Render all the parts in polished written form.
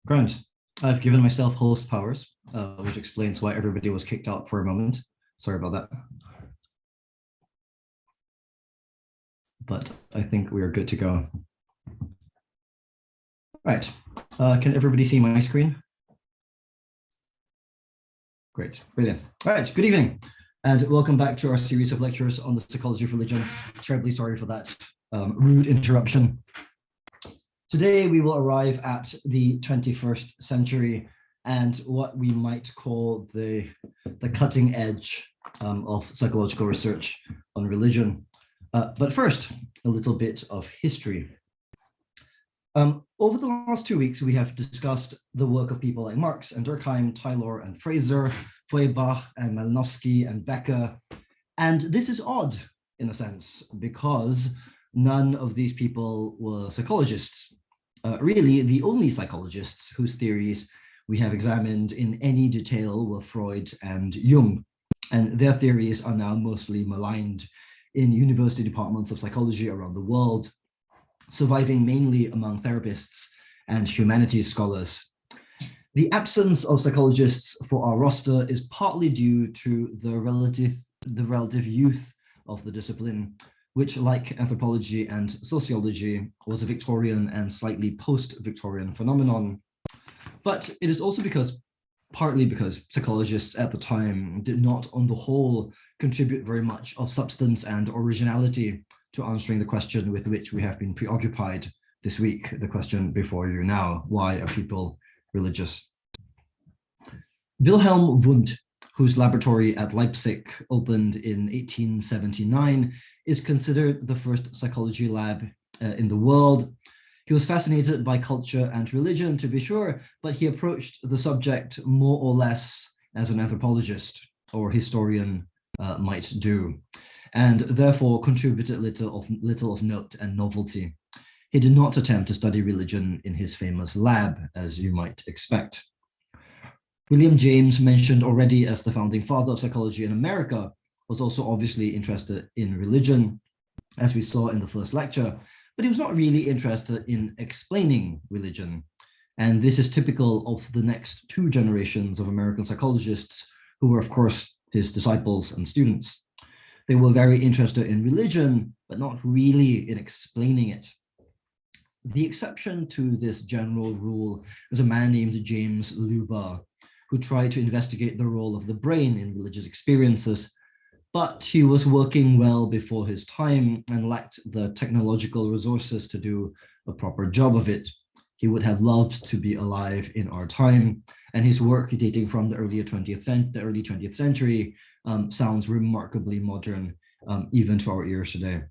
Grant, I've given myself host powers, which explains why everybody was kicked out for a moment. Sorry about that. But I think we are good to go. Right. Can everybody see my screen? Great. Brilliant. All right. Good evening. And welcome back to our series of lectures on the psychology of religion. Terribly sorry for that rude interruption. Today, we will arrive at the 21st century and what we might call the cutting edge of psychological research on religion. But first, a little bit of history. Over the last 2 weeks, we have discussed the work of people like Marx and Durkheim, Taylor and Fraser, Feuerbach and Malinowski and Becker. And this is odd, in a sense, because none of these people were psychologists. Really, the only psychologists whose theories we have examined in any detail were Freud and Jung. And their theories are now mostly maligned in university departments of psychology around the world, surviving mainly among therapists and humanities scholars. The absence of psychologists for our roster is partly due to the relative youth of the discipline, which, like anthropology and sociology, was a Victorian and slightly post-Victorian phenomenon. But it is also partly because psychologists at the time did not, on the whole, contribute very much of substance and originality to answering the question with which we have been preoccupied this week, the question before you now: why are people religious? Wilhelm Wundt, whose laboratory at Leipzig opened in 1879, is considered the first psychology lab in the world. He was fascinated by culture and religion, to be sure, but he approached the subject more or less as an anthropologist or historian might do, and therefore contributed little of note and novelty. He did not attempt to study religion in his famous lab, as you might expect. William James, mentioned already as the founding father of psychology in America, was also obviously interested in religion, as we saw in the first lecture, but he was not really interested in explaining religion. And this is typical of the next two generations of American psychologists, who were, of course, his disciples and students. They were very interested in religion, but not really in explaining it. The exception to this general rule is a man named James Luber, who tried to investigate the role of the brain in religious experiences, but he was working well before his time and lacked the technological resources to do a proper job of it. He would have loved to be alive in our time, and his work, dating from the early 20th century, sounds remarkably modern, even to our ears today.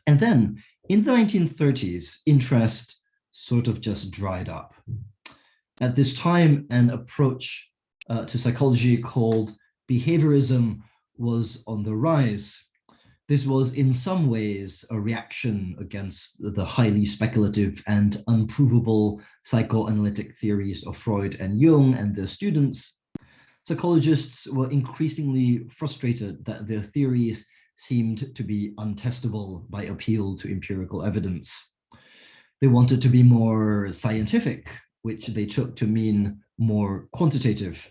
And then, in the 1930s, interest sort of just dried up. At this time, an approach to psychology called behaviorism was on the rise. This was in some ways a reaction against the highly speculative and unprovable psychoanalytic theories of Freud and Jung and their students. Psychologists were increasingly frustrated that their theories seemed to be untestable by appeal to empirical evidence. They wanted to be more scientific, which they took to mean more quantitative.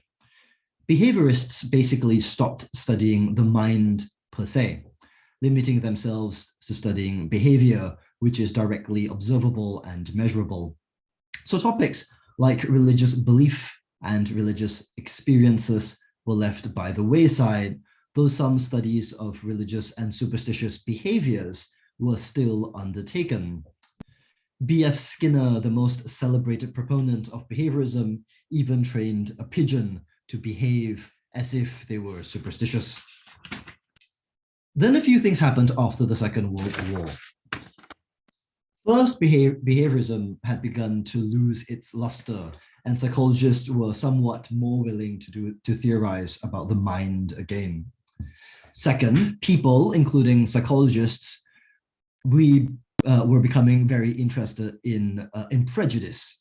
Behaviorists basically stopped studying the mind per se, limiting themselves to studying behavior, which is directly observable and measurable. So topics like religious belief and religious experiences were left by the wayside, though some studies of religious and superstitious behaviors were still undertaken. B.F. Skinner, the most celebrated proponent of behaviorism, even trained a pigeon to behave as if they were superstitious. Then a few things happened after the Second World War. First, behaviorism had begun to lose its luster, and psychologists were somewhat more willing to theorize about the mind again. Second, people, including psychologists, were becoming very interested in prejudice.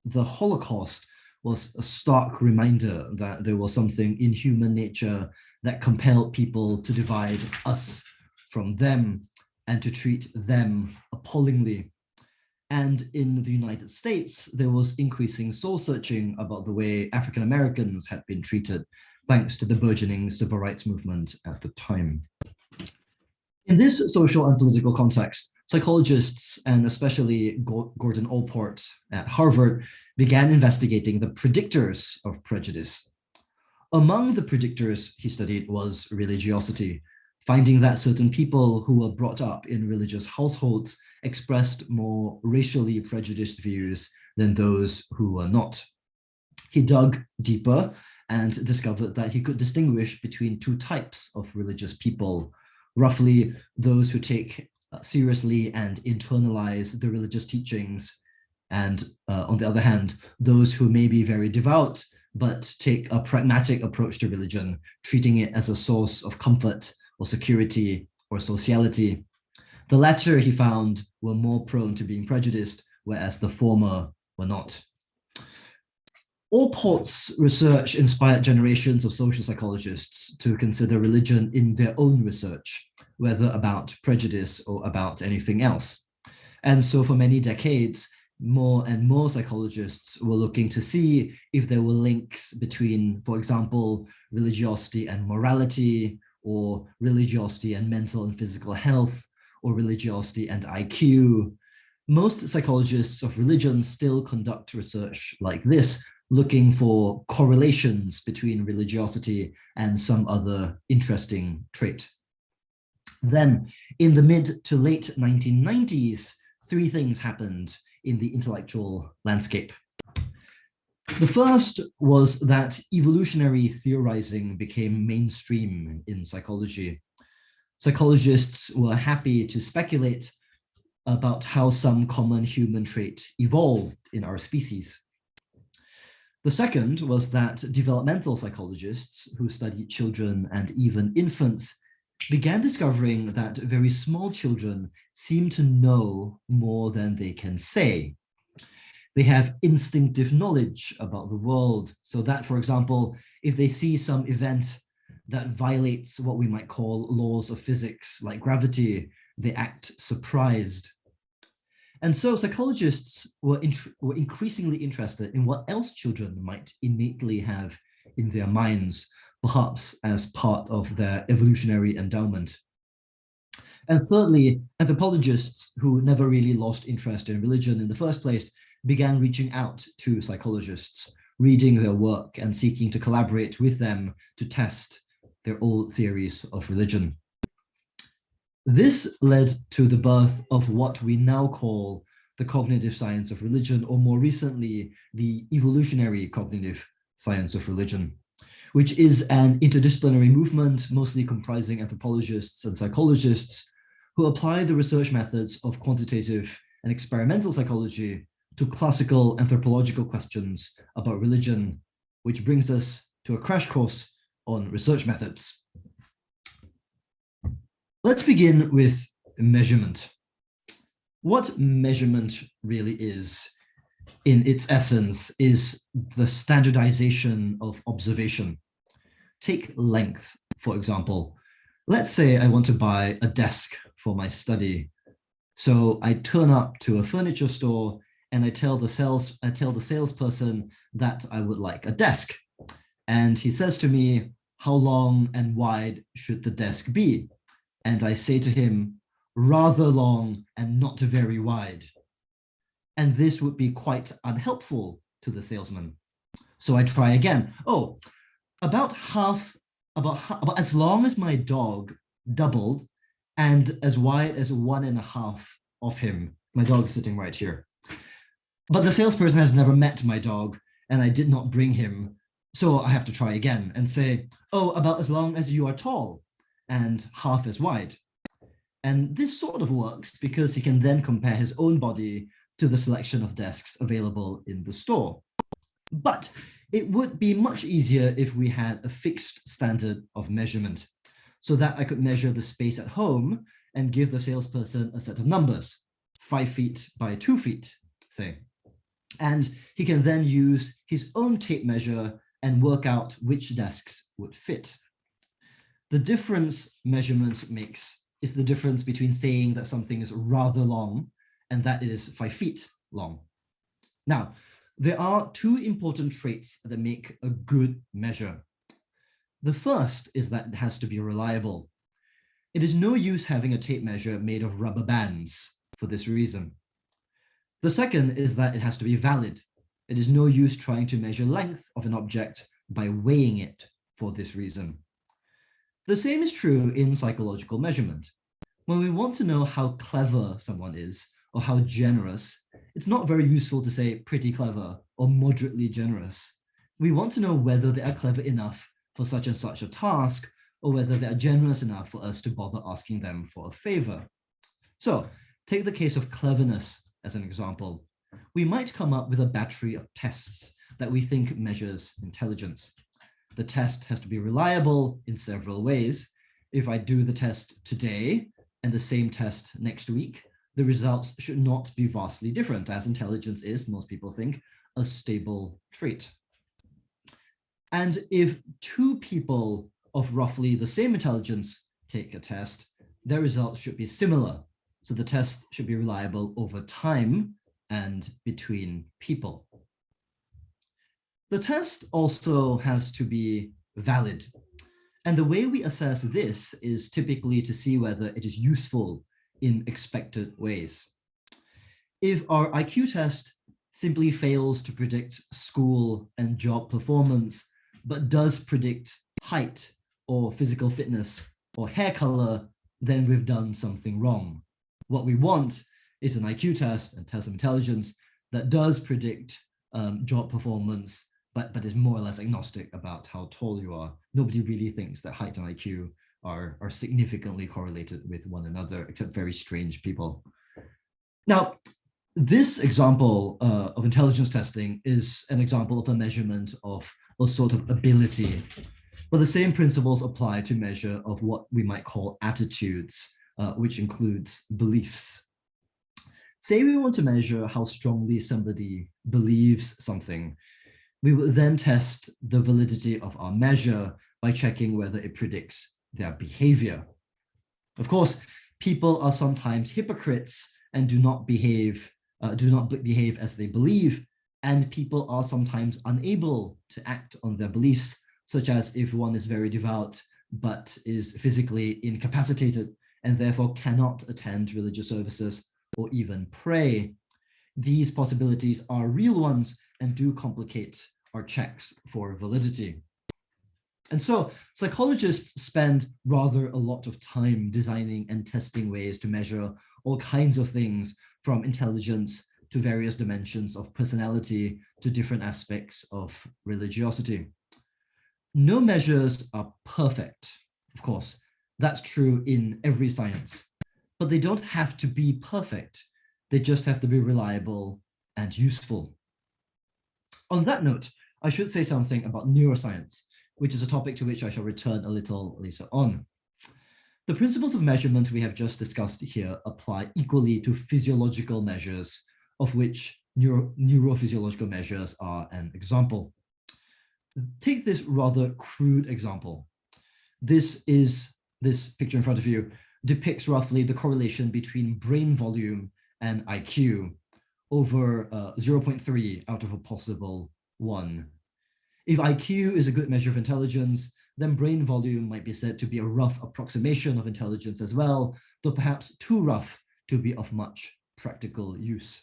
The Holocaust was a stark reminder that there was something in human nature that compelled people to divide us from them and to treat them appallingly. And in the United States, there was increasing soul searching about the way African Americans had been treated, thanks to the burgeoning civil rights movement at the time. In this social and political context, psychologists, and especially Gordon Allport at Harvard, began investigating the predictors of prejudice. Among the predictors he studied was religiosity, finding that certain people who were brought up in religious households expressed more racially prejudiced views than those who were not. He dug deeper and discovered that he could distinguish between two types of religious people, roughly those who take seriously and internalize the religious teachings, and on the other hand, those who may be very devout, but take a pragmatic approach to religion, treating it as a source of comfort or security or sociality. The latter, he found, were more prone to being prejudiced, whereas the former were not. Allport's research inspired generations of social psychologists to consider religion in their own research, whether about prejudice or about anything else. And so for many decades, more and more psychologists were looking to see if there were links between, for example, religiosity and morality, or religiosity and mental and physical health, or religiosity and IQ. Most psychologists of religion still conduct research like this, looking for correlations between religiosity and some other interesting trait. Then, in the mid to late 1990s, three things happened in the intellectual landscape. The first was that evolutionary theorizing became mainstream in psychology. Psychologists were happy to speculate about how some common human trait evolved in our species. The second was that developmental psychologists who studied children and even infants began discovering that very small children seem to know more than they can say. They have instinctive knowledge about the world, so that, for example, if they see some event that violates what we might call laws of physics, like gravity, they act surprised. And so psychologists were increasingly interested in what else children might innately have in their minds, perhaps as part of their evolutionary endowment. And thirdly, anthropologists who never really lost interest in religion in the first place began reaching out to psychologists, reading their work and seeking to collaborate with them to test their old theories of religion. This led to the birth of what we now call the cognitive science of religion, or more recently, the evolutionary cognitive science of religion, which is an interdisciplinary movement mostly comprising anthropologists and psychologists who apply the research methods of quantitative and experimental psychology to classical anthropological questions about religion, which brings us to a crash course on research methods. Let's begin with measurement. What measurement really is, in its essence, is the standardization of observation. Take length, for example. Let's say I want to buy a desk for my study. So I turn up to a furniture store and I tell the salesperson that I would like a desk. And he says to me, how long and wide should the desk be? And I say to him, rather long and not very wide. And this would be quite unhelpful to the salesman. So I try again. Oh, about as long as my dog doubled and as wide as 1.5 of him. My dog is sitting right here. But the salesperson has never met my dog and I did not bring him. So I have to try again and say, oh, about as long as you are tall and half as wide. And this sort of works because he can then compare his own body to the selection of desks available in the store. But it would be much easier if we had a fixed standard of measurement so that I could measure the space at home and give the salesperson a set of numbers, 5 feet by 2 feet, say. And he can then use his own tape measure and work out which desks would fit. The difference measurement makes is the difference between saying that something is rather long and that it is 5 feet long. Now, there are two important traits that make a good measure. The first is that it has to be reliable. It is no use having a tape measure made of rubber bands for this reason. The second is that it has to be valid. It is no use trying to measure length of an object by weighing it for this reason. The same is true in psychological measurement. When we want to know how clever someone is or how generous, it's not very useful to say pretty clever or moderately generous. We want to know whether they are clever enough for such and such a task, or whether they are generous enough for us to bother asking them for a favor. So take the case of cleverness as an example. We might come up with a battery of tests that we think measures intelligence. The test has to be reliable in several ways. If I do the test today and the same test next week, the results should not be vastly different, as intelligence is, most people think, a stable trait. And if two people of roughly the same intelligence take a test, their results should be similar. So the test should be reliable over time and between people. The test also has to be valid. And the way we assess this is typically to see whether it is useful in expected ways. If our IQ test simply fails to predict school and job performance, but does predict height or physical fitness or hair color, then we've done something wrong. What we want is an IQ test and test of intelligence that does predict job performance, but is more or less agnostic about how tall you are. Nobody really thinks that height and IQ are significantly correlated with one another, except very strange people. Now, this example of intelligence testing is an example of a measurement of a sort of ability. But the same principles apply to measure of what we might call attitudes, which includes beliefs. Say we want to measure how strongly somebody believes something. We will then test the validity of our measure by checking whether it predicts their behavior. Of course, people are sometimes hypocrites and do not behave as they believe, and people are sometimes unable to act on their beliefs, such as if one is very devout but is physically incapacitated and therefore cannot attend religious services or even pray. These possibilities are real ones and do complicate our checks for validity. And so psychologists spend rather a lot of time designing and testing ways to measure all kinds of things, from intelligence to various dimensions of personality to different aspects of religiosity. No measures are perfect, of course. That's true in every science, but they don't have to be perfect. They just have to be reliable and useful. On that note, I should say something about neuroscience, which is a topic to which I shall return a little later on. The principles of measurement we have just discussed here apply equally to physiological measures, of which neurophysiological measures are an example. Take this rather crude example. This picture in front of you depicts roughly the correlation between brain volume and IQ over 0.3 out of a possible 1. If IQ is a good measure of intelligence, then brain volume might be said to be a rough approximation of intelligence as well, though perhaps too rough to be of much practical use.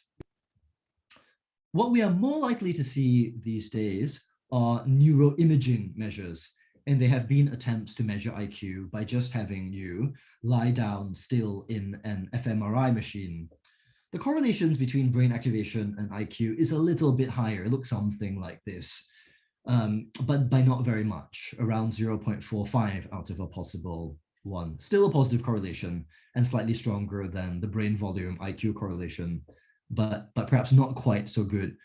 What we are more likely to see these days are neuroimaging measures, and there have been attempts to measure IQ by just having you lie down still in an fMRI machine. The correlations between brain activation and IQ is a little bit higher. It looks something like this, but by not very much, around 0.45 out of a possible 1. Still a positive correlation and slightly stronger than the brain volume IQ correlation, but perhaps not quite so good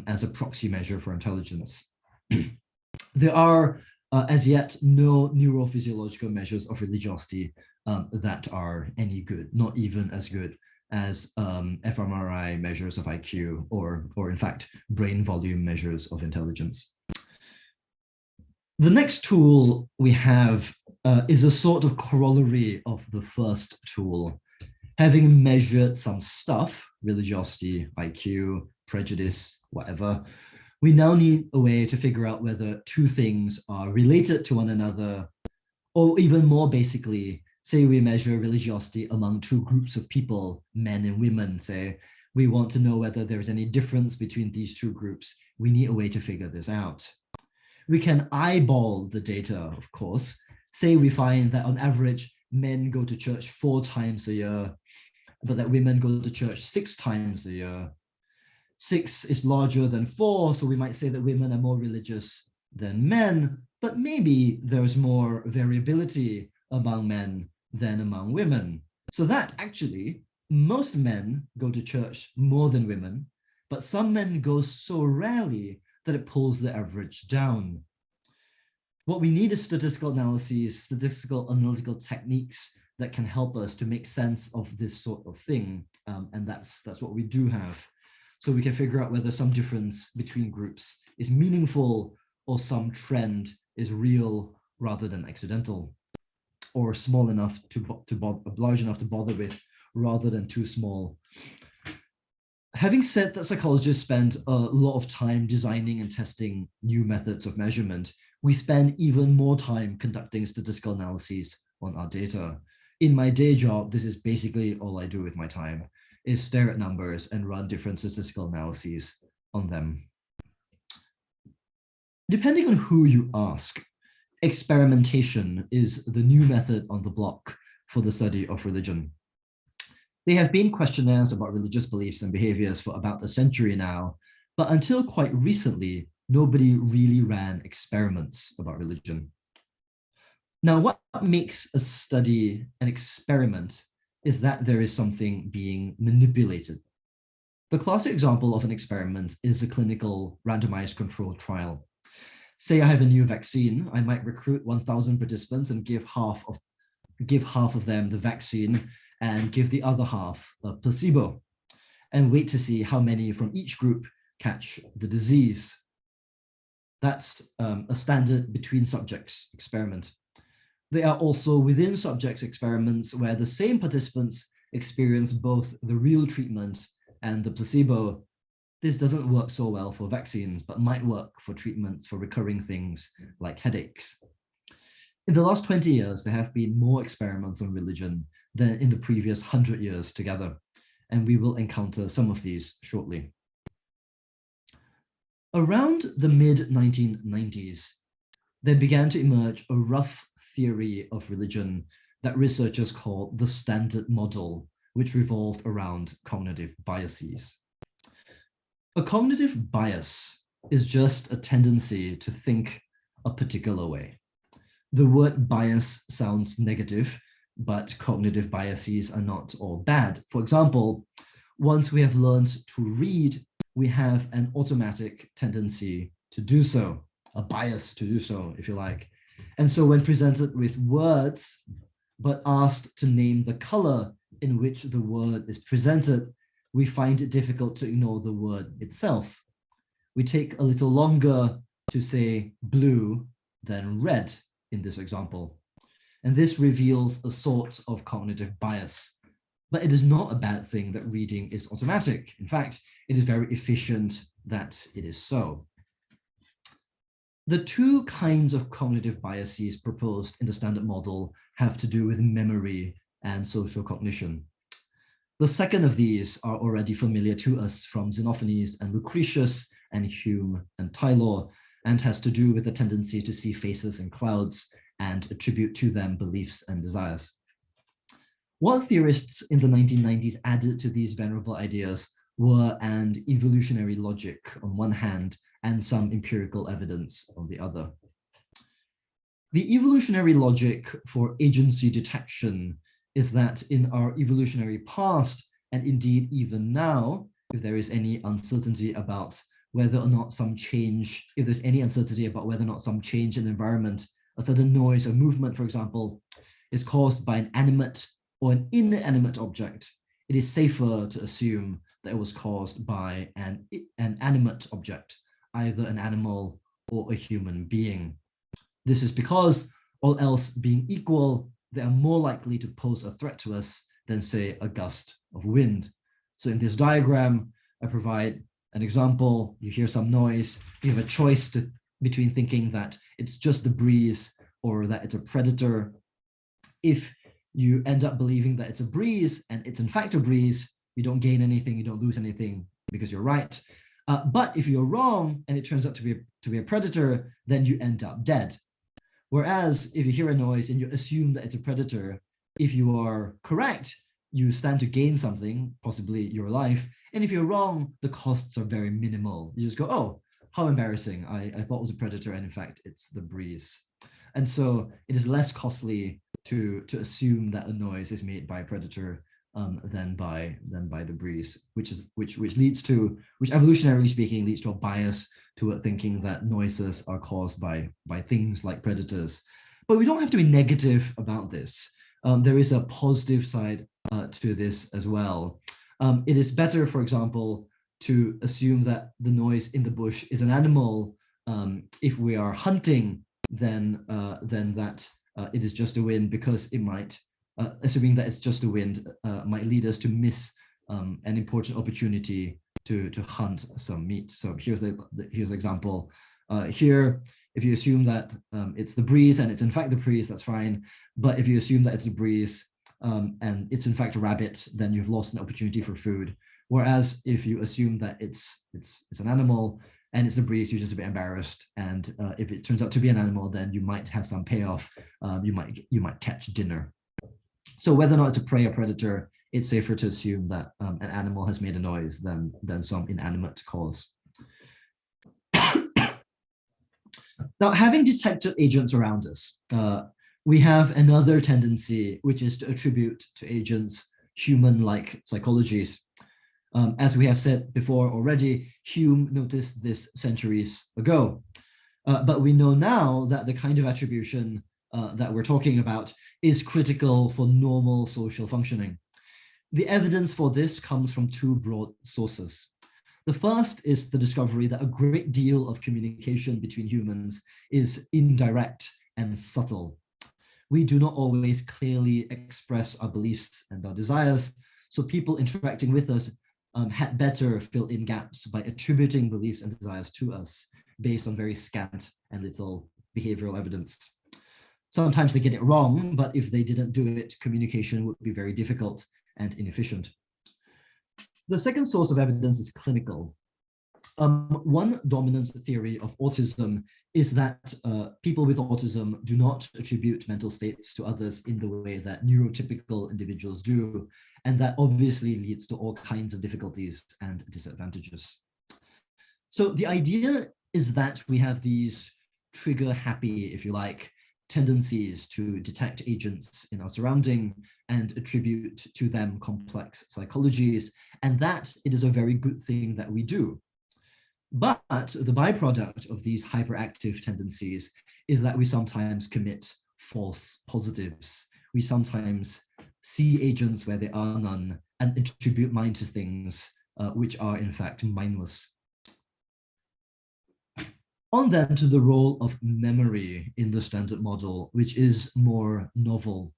as a proxy measure for intelligence. There are as yet no neurophysiological measures of religiosity that are any good, not even as good as fMRI measures of IQ or in fact, brain volume measures of intelligence. The next tool we have is a sort of corollary of the first tool, Having measured some stuff, religiosity, IQ, prejudice, whatever, we now need a way to figure out whether two things are related to one another, or even more basically, say we measure religiosity among two groups of people, men and women, say, we want to know whether there is any difference between these two groups. We need a way to figure this out. We can eyeball the data, of course. Say we find that on average, men go to church 4 times a year, but that women go to church 6 times a year. 6 is larger than 4, so we might say that women are more religious than men, but maybe there's more variability among men than among women. So that actually, most men go to church more than women, but some men go so rarely that it pulls the average down. What we need is statistical analyses, statistical analytical techniques that can help us to make sense of this sort of thing, and that's what we do have. So we can figure out whether some difference between groups is meaningful or some trend is real rather than accidental, or small enough large enough to bother with rather than too small. Having said that psychologists spend a lot of time designing and testing new methods of measurement, we spend even more time conducting statistical analyses on our data. In my day job, this is basically all I do with my time, is stare at numbers and run different statistical analyses on them. Depending on who you ask, experimentation is the new method on the block for the study of religion. There have been questionnaires about religious beliefs and behaviors for about a century now, but until quite recently, nobody really ran experiments about religion. Now, what makes a study an experiment is that there is something being manipulated. The classic example of an experiment is a clinical randomized controlled trial. Say I have a new vaccine, I might recruit 1,000 participants and give half of them the vaccine and give the other half a placebo, and wait to see how many from each group catch the disease. That's a standard between subjects experiment. There are also within subjects experiments where the same participants experience both the real treatment and the placebo. This doesn't work so well for vaccines, but might work for treatments for recurring things like headaches. In the last 20 years, there have been more experiments on religion than in the previous 100 years together, and we will encounter some of these shortly. Around the mid-1990s, there began to emerge a rough theory of religion that researchers call the standard model, which revolved around cognitive biases. A cognitive bias is just a tendency to think a particular way. The word bias sounds negative, but cognitive biases are not all bad. For example, once we have learned to read, we have an automatic tendency to do so, a bias to do so, if you like. And so when presented with words, but asked to name the color in which the word is presented, we find it difficult to ignore the word itself. We take a little longer to say blue than red in this example. And this reveals a sort of cognitive bias. But it is not a bad thing that reading is automatic. In fact, it is very efficient that it is so. The two kinds of cognitive biases proposed in the standard model have to do with memory and social cognition. The second of these are already familiar to us from Xenophanes and Lucretius and Hume and Taylor, and has to do with the tendency to see faces in clouds and attribute to them beliefs and desires. What theorists in the 1990s added to these venerable ideas were an evolutionary logic on one hand and some empirical evidence on the other. The evolutionary logic for agency detection is that in our evolutionary past, and indeed even now, if there is any uncertainty about whether or not some change, if there's any uncertainty about whether or not some change in the environment, a sudden noise or movement, for example, is caused by an animate or an inanimate object, it is safer to assume that it was caused by an animate object, either an animal or a human being. This is because, all else being equal, they are more likely to pose a threat to us than, say, a gust of wind. So in this diagram, I provide an example. You hear some noise. You have a choice between thinking that it's just the breeze or that it's a predator. If you end up believing that it's a breeze and it's in fact a breeze, you don't gain anything, you don't lose anything because you're right. But if you're wrong and it turns out to be a predator, then you end up dead. Whereas if you hear a noise and you assume that it's a predator, if you are correct, you stand to gain something, possibly your life. And if you're wrong, the costs are very minimal. You just go, oh, how embarrassing. I thought it was a predator, and in fact, it's the breeze. And so it is less costly to assume that a noise is made by a predator than by the breeze, which evolutionarily speaking leads to a bias toward thinking that noises are caused by things like predators. But we don't have to be negative about this. There is a positive side to this as well. It is better, for example, to assume that the noise in the bush is an animal if we are hunting than that it is just a wind, because it might, assuming that it's just a wind, might lead us to miss an important opportunity to hunt some meat. So here's the example. Here, if you assume that it's the breeze and it's in fact the breeze, that's fine. But if you assume that it's a breeze and it's in fact a rabbit, then you've lost an opportunity for food. Whereas if you assume that it's an animal and it's a breeze, you're just a bit embarrassed. And if it turns out to be an animal, then you might have some payoff. You might catch dinner. So whether or not it's a prey or predator, it's safer to assume that an animal has made a noise than some inanimate cause. Now, having detected agents around us, we have another tendency, which is to attribute to agents human-like psychologies. As we have said before already, Hume noticed this centuries ago. But we know now that the kind of attribution that we're talking about is critical for normal social functioning. The evidence for this comes from two broad sources. The first is the discovery that a great deal of communication between humans is indirect and subtle. We do not always clearly express our beliefs and our desires, so people interacting with us had better fill in gaps by attributing beliefs and desires to us based on very scant and little behavioral evidence. Sometimes they get it wrong, but if they didn't do it, communication would be very difficult and inefficient. The second source of evidence is clinical. One dominant theory of autism is that people with autism do not attribute mental states to others in the way that neurotypical individuals do, and that obviously leads to all kinds of difficulties and disadvantages. So the idea is that we have these trigger happy, if you like, tendencies to detect agents in our surrounding and attribute to them complex psychologies, and that it is a very good thing that we do. But the byproduct of these hyperactive tendencies is that we sometimes commit false positives. We sometimes see agents where there are none and attribute mind to things which are in fact mindless. On then to the role of memory in the standard model, which is more novel.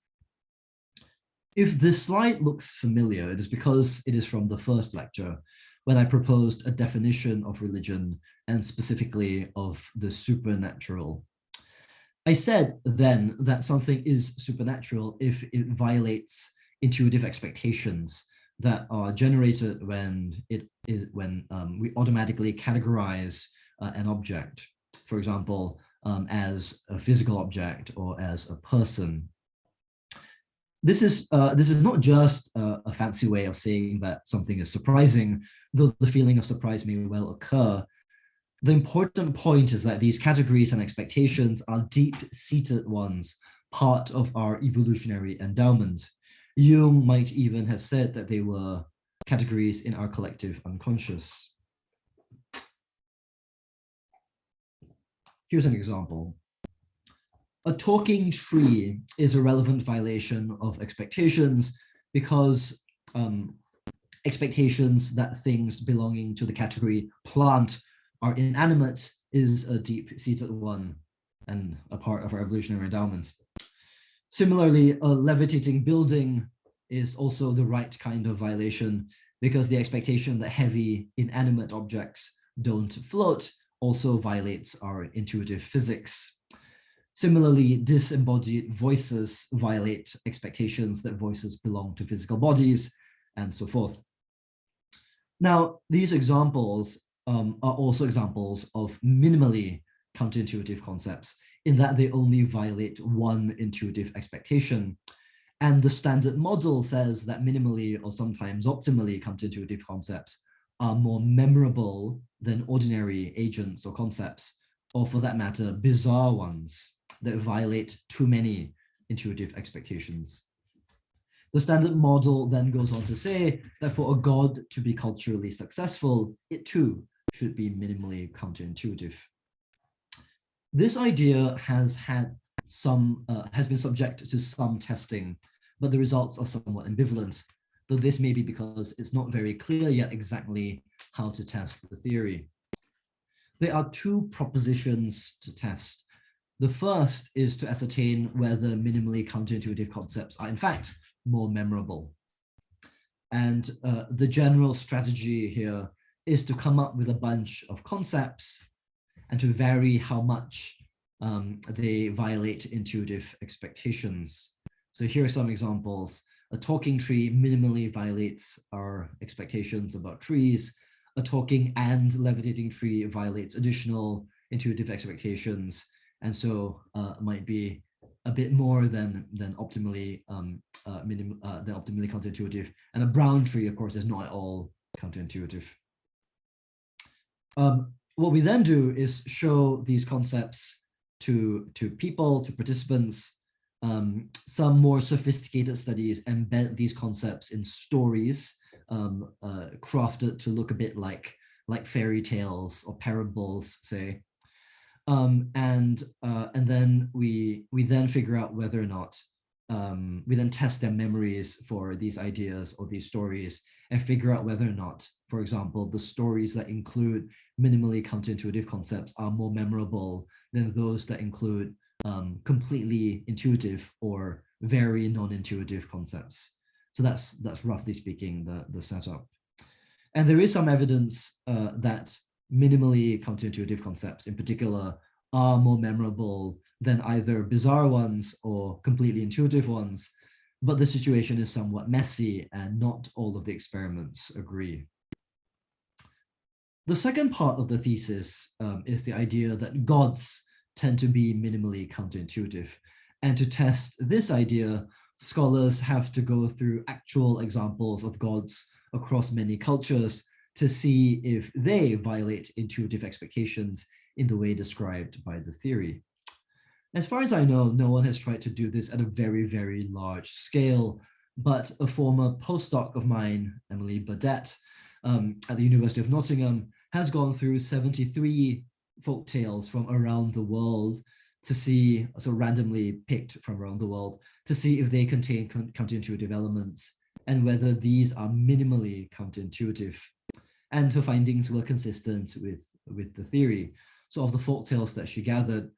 If this slide looks familiar, it is because it is from the first lecture, when I proposed a definition of religion and specifically of the supernatural. I said then that something is supernatural if it violates intuitive expectations that are generated when we automatically categorize an object, for example, as a physical object or as a person. This is not just a fancy way of saying that something is surprising, though the feeling of surprise may well occur. The important point is that these categories and expectations are deep-seated ones, part of our evolutionary endowment. Jung might even have said that they were categories in our collective unconscious. Here's an example. A talking tree is a relevant violation of expectations because expectations that things belonging to the category plant are inanimate is a deep-seated one and a part of our evolutionary endowment. Similarly, a levitating building is also the right kind of violation, because the expectation that heavy, inanimate objects don't float also violates our intuitive physics. Similarly, disembodied voices violate expectations that voices belong to physical bodies, and so forth. Now, these examples are also examples of minimally counterintuitive concepts, in that they only violate one intuitive expectation. And the standard model says that minimally or sometimes optimally counterintuitive concepts are more memorable than ordinary agents or concepts, or for that matter, bizarre ones that violate too many intuitive expectations. The standard model then goes on to say that for a god to be culturally successful, it too should be minimally counterintuitive. This idea has been subject to some testing, but the results are somewhat ambivalent, though this may be because it's not very clear yet exactly how to test the theory. There are two propositions to test. The first is to ascertain whether minimally counterintuitive concepts are in fact more memorable. And the general strategy here is to come up with a bunch of concepts and to vary how much they violate intuitive expectations. So here are some examples. A talking tree minimally violates our expectations about trees. A talking and levitating tree violates additional intuitive expectations, and so might be a bit more than optimally counterintuitive. And a brown tree, of course, is not at all counterintuitive. What we then do is show these concepts to people, to participants. Some more sophisticated studies embed these concepts in stories crafted to look a bit like fairy tales or parables, say. And then we then figure out whether or not we then test their memories for these ideas or these stories, and figure out whether or not, for example, the stories that include minimally counterintuitive concepts are more memorable than those that include completely intuitive or very non-intuitive concepts. So that's roughly speaking the setup. And there is some evidence that minimally counterintuitive concepts in particular are more memorable than either bizarre ones or completely intuitive ones, but the situation is somewhat messy and not all of the experiments agree. The second part of the thesis is the idea that gods tend to be minimally counterintuitive. And to test this idea, scholars have to go through actual examples of gods across many cultures to see if they violate intuitive expectations in the way described by the theory. As far as I know, no one has tried to do this at a very, very large scale, but a former postdoc of mine, Emily Burdett, at the University of Nottingham, has gone through 73 folk tales from around the world to see, so randomly picked from around the world, to see if they contain counterintuitive elements and whether these are minimally counterintuitive. And her findings were consistent with the theory. So of the folk tales that she gathered,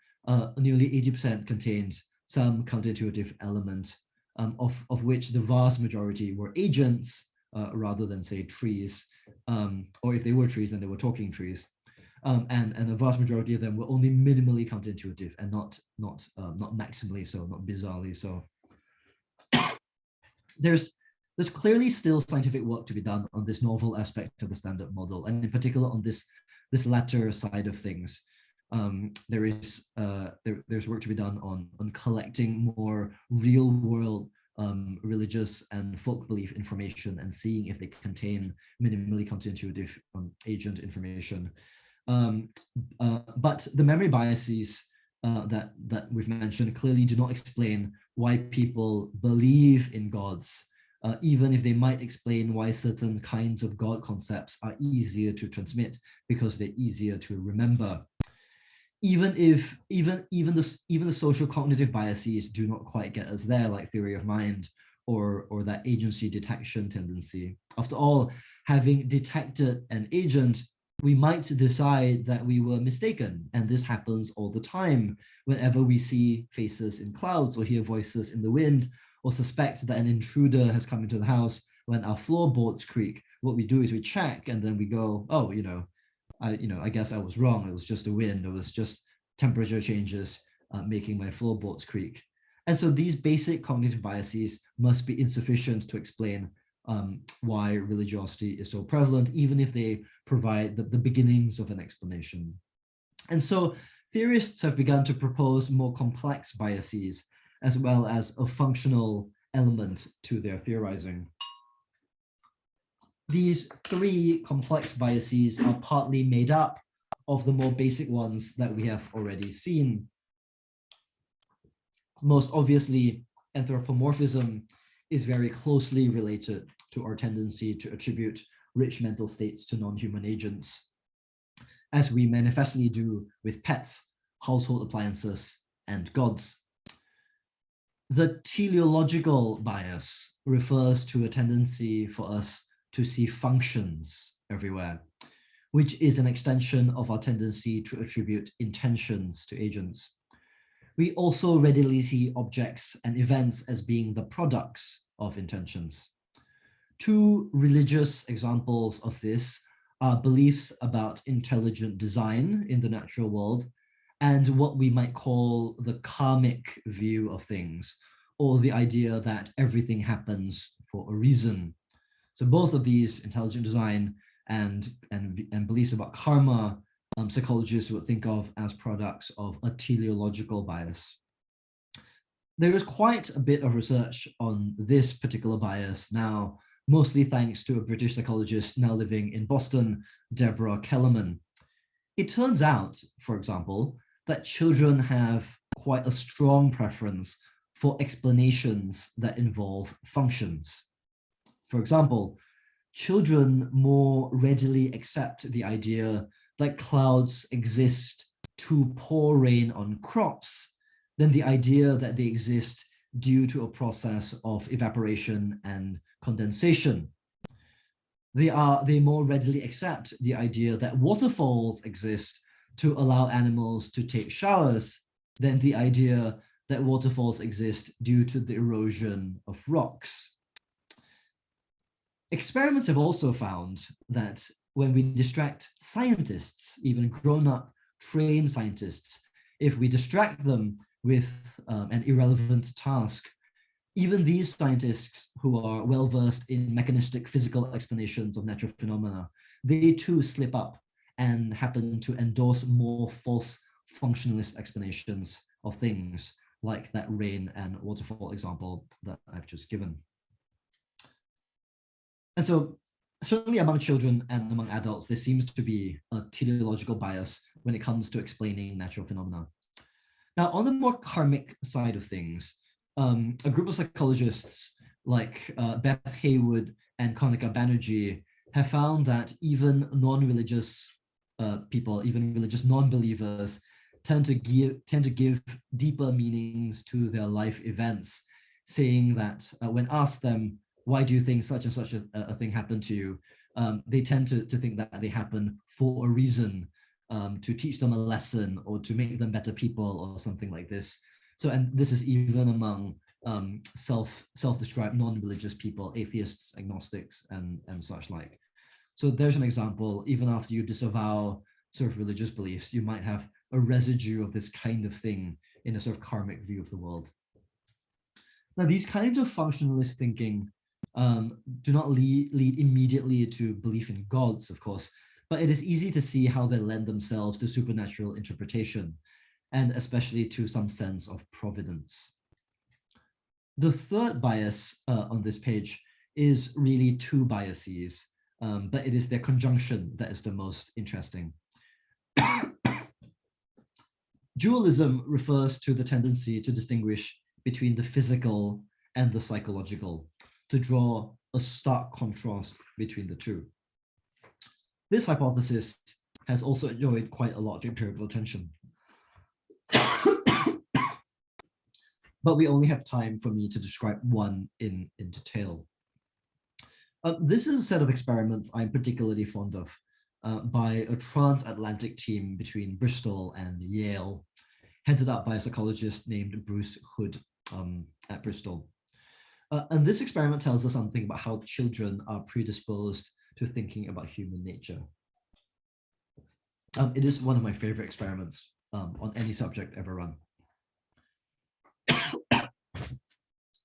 nearly 80% contained some counterintuitive element, of which the vast majority were agents rather than, say, trees, or if they were trees, then they were talking trees. And a vast majority of them were only minimally counterintuitive and not maximally so, not bizarrely so. There's clearly still scientific work to be done on this novel aspect of the standard model, and in particular on this latter side of things. There's work to be done on collecting more real world religious and folk belief information and seeing if they contain minimally counterintuitive agent information. But the memory biases that we've mentioned clearly do not explain why people believe in gods, even if they might explain why certain kinds of God concepts are easier to transmit because they're easier to remember. Even the social cognitive biases do not quite get us there, like theory of mind or that agency detection tendency. After all, having detected an agent, we might decide that we were mistaken, and this happens all the time. Whenever we see faces in clouds or hear voices in the wind, or suspect that an intruder has come into the house when our floorboards creak, what we do is we check and then we go, oh, I guess I was wrong. It was just a wind. It was just temperature changes making my floorboards creak. And so these basic cognitive biases must be insufficient to explain why religiosity is so prevalent, even if they provide the beginnings of an explanation. And so theorists have begun to propose more complex biases, as well as a functional element to their theorizing. These three complex biases are partly made up of the more basic ones that we have already seen. Most obviously, anthropomorphism is very closely related to our tendency to attribute rich mental states to non-human agents, as we manifestly do with pets, household appliances, and gods. The teleological bias refers to a tendency for us to see functions everywhere, which is an extension of our tendency to attribute intentions to agents. We also readily see objects and events as being the products of intentions. Two religious examples of this are beliefs about intelligent design in the natural world and what we might call the karmic view of things, or the idea that everything happens for a reason. So both of these, intelligent design and beliefs about karma, psychologists would think of as products of a teleological bias. There is quite a bit of research on this particular bias now, mostly thanks to a British psychologist now living in Boston, Deborah Kellerman. It turns out, for example, that children have quite a strong preference for explanations that involve functions. For example, children more readily accept the idea that clouds exist to pour rain on crops than the idea that they exist due to a process of evaporation and condensation. They more readily accept the idea that waterfalls exist to allow animals to take showers than the idea that waterfalls exist due to the erosion of rocks. Experiments have also found that when we distract scientists, even grown-up trained scientists, if we distract them with an irrelevant task, even these scientists who are well-versed in mechanistic physical explanations of natural phenomena, they too slip up and happen to endorse more false functionalist explanations of things, like that rain and waterfall example that I've just given. And so certainly among children and among adults, there seems to be a teleological bias when it comes to explaining natural phenomena. Now, on the more karmic side of things, a group of psychologists like Beth Haywood and Kanika Banerjee have found that even non-religious people, even religious non-believers, tend to give deeper meanings to their life events, saying that when asked them, why do you think such and such a thing happened to you? They tend to think that they happen for a reason, to teach them a lesson or to make them better people or something like this. So, and this is even among self-described non-religious people, atheists, agnostics, and such like. So there's an example. Even after you disavow sort of religious beliefs, you might have a residue of this kind of thing in a sort of karmic view of the world. Now, these kinds of functionalist thinking do not lead immediately to belief in gods, of course, but it is easy to see how they lend themselves to supernatural interpretation, and especially to some sense of providence. The third bias on this page is really two biases, but it is their conjunction that is the most interesting. Dualism refers to the tendency to distinguish between the physical and the psychological, to draw a stark contrast between the two. This hypothesis has also enjoyed quite a lot of empirical attention. But we only have time for me to describe one in detail. This is a set of experiments I'm particularly fond of by a transatlantic team between Bristol and Yale, headed up by a psychologist named Bruce Hood at Bristol. And this experiment tells us something about how children are predisposed to thinking about human nature. It is one of my favorite experiments on any subject ever run.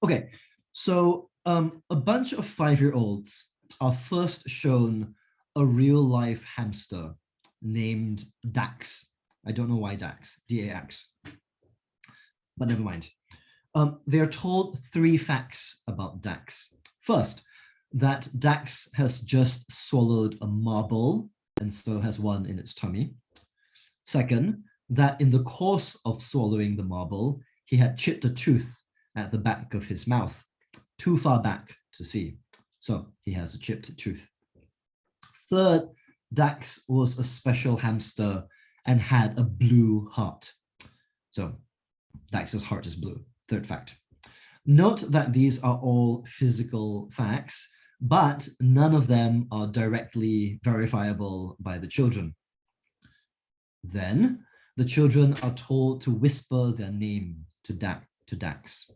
Okay, so a bunch of 5-year-olds are first shown a real life hamster named Dax. I don't know why Dax, D-A-X, but never mind. They're told 3 facts about Dax. First, that Dax has just swallowed a marble and so has one in its tummy. Second, that in the course of swallowing the marble, he had chipped a tooth at the back of his mouth, too far back to see. So he has a chipped tooth. Third, Dax was a special hamster and had a blue heart. So Dax's heart is blue. Third fact. Note that these are all physical facts, but none of them are directly verifiable by the children. Then the children are told to whisper their name to Dax.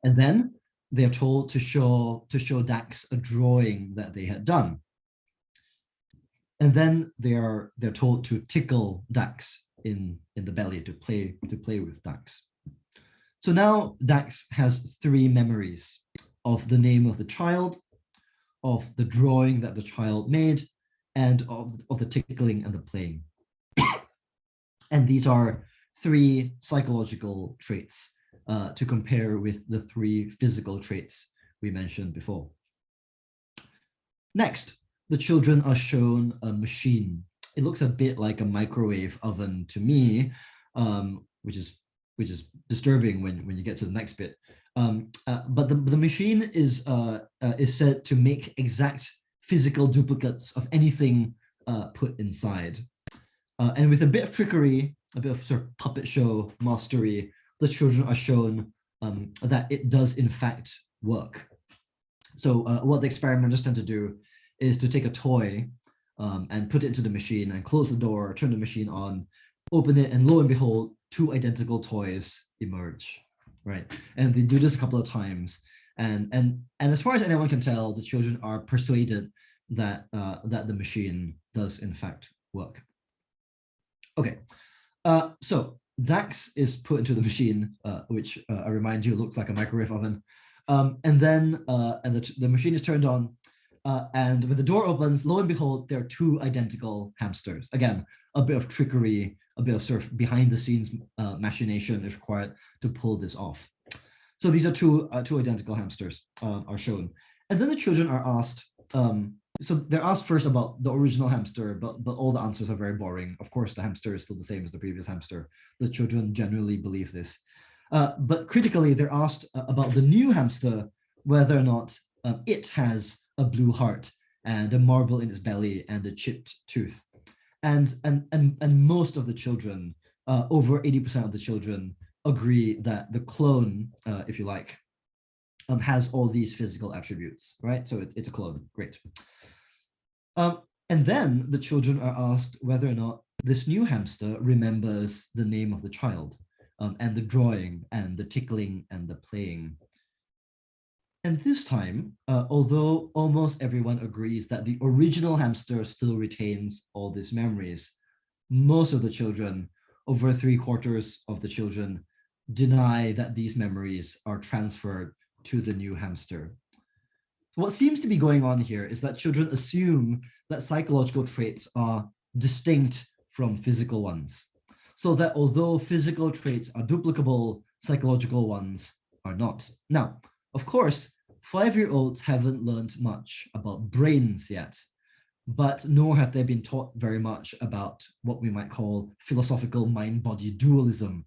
And then they're told to show Dax a drawing that they had done. And then they're told to tickle Dax in the belly to play with Dax. So now Dax has 3 memories of the name of the child, of the drawing that the child made, and of the tickling and the playing. And these are 3 psychological traits to compare with the 3 physical traits we mentioned before. Next, the children are shown a machine. It looks a bit like a microwave oven to me, which is disturbing when you get to the next bit. But the machine is said to make exact physical duplicates of anything put inside. And with a bit of trickery, a bit of sort of puppet show mastery, the children are shown that it does in fact work. So what the experimenters tend to do is to take a toy and put it into the machine and close the door, turn the machine on, open it, and lo and behold, 2 identical toys emerge, right? And they do this a couple of times. And as far as anyone can tell, the children are persuaded that that the machine does in fact work. Okay, so Dax is put into the machine, which I remind you looks like a microwave oven, and then the machine is turned on, and when the door opens, lo and behold, there are 2 identical hamsters. Again, a bit of trickery, a bit of sort of behind the scenes machination is required to pull this off. So these are two identical hamsters are shown, and then the children are asked. So they're asked first about the original hamster, but all the answers are very boring. Of course, the hamster is still the same as the previous hamster. The children generally believe this. But critically, they're asked about the new hamster, whether or not it has a blue heart and a marble in its belly and a chipped tooth. And most of the children, over 80% of the children, agree that the clone, if you like, has all these physical attributes, right? So it's a clone. Great. And then the children are asked whether or not this new hamster remembers the name of the child, and the drawing and the tickling and the playing. And this time, although almost everyone agrees that the original hamster still retains all these memories, most of the children, over 3/4 of the children, deny that these memories are transferred to the new hamster. What seems to be going on here is that children assume that psychological traits are distinct from physical ones, so that although physical traits are duplicable, psychological ones are not. Now, of course, 5-year-olds haven't learned much about brains yet, but nor have they been taught very much about what we might call philosophical mind-body dualism.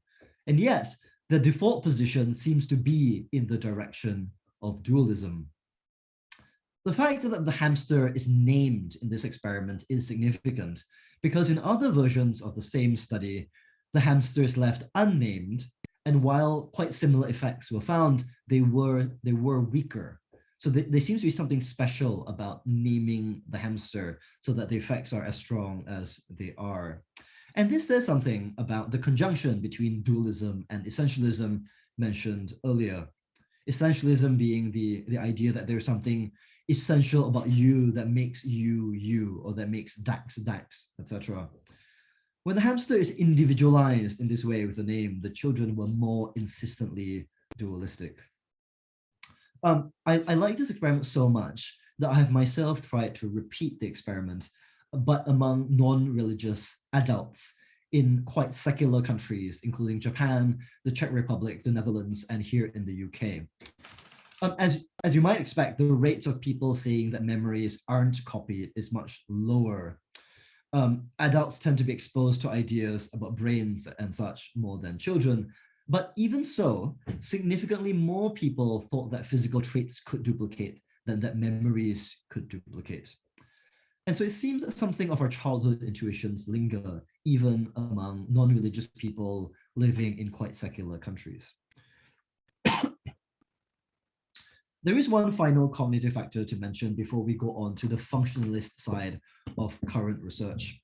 And yet, the default position seems to be in the direction of dualism. The fact that the hamster is named in this experiment is significant because in other versions of the same study, the hamster is left unnamed, and while quite similar effects were found, they were weaker. So there seems to be something special about naming the hamster so that the effects are as strong as they are. And this says something about the conjunction between dualism and essentialism mentioned earlier. Essentialism being the idea that there's something essential about you that makes you you, or that makes Dax Dax, etc. When the hamster is individualized in this way with a name, the children were more insistently dualistic. I like this experiment so much that I have myself tried to repeat the experiment, but among non-religious adults in quite secular countries, including Japan, the Czech Republic, the Netherlands, and here in the UK. As you might expect, the rates of people saying that memories aren't copied is much lower. Adults tend to be exposed to ideas about brains and such more than children. But even so, significantly more people thought that physical traits could duplicate than that memories could duplicate. And so it seems that something of our childhood intuitions linger even among non-religious people living in quite secular countries. There is one final cognitive factor to mention before we go on to the functionalist side of current research.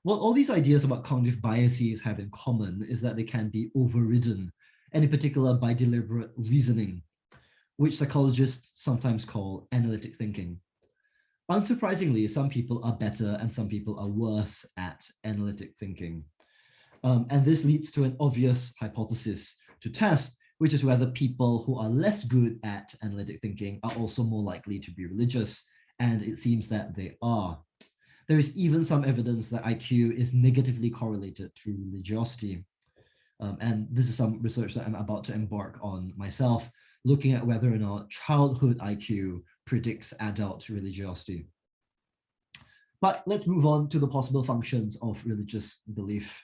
What all these ideas about cognitive biases have in common is that they can be overridden, and in particular by deliberate reasoning, which psychologists sometimes call analytic thinking. Unsurprisingly, some people are better and some people are worse at analytic thinking. And this leads to an obvious hypothesis to test, which is whether people who are less good at analytic thinking are also more likely to be religious, and it seems that they are. There is even some evidence that IQ is negatively correlated to religiosity. And this is some research that I'm about to embark on myself, looking at whether or not childhood IQ predicts adult religiosity. But let's move on to the possible functions of religious belief.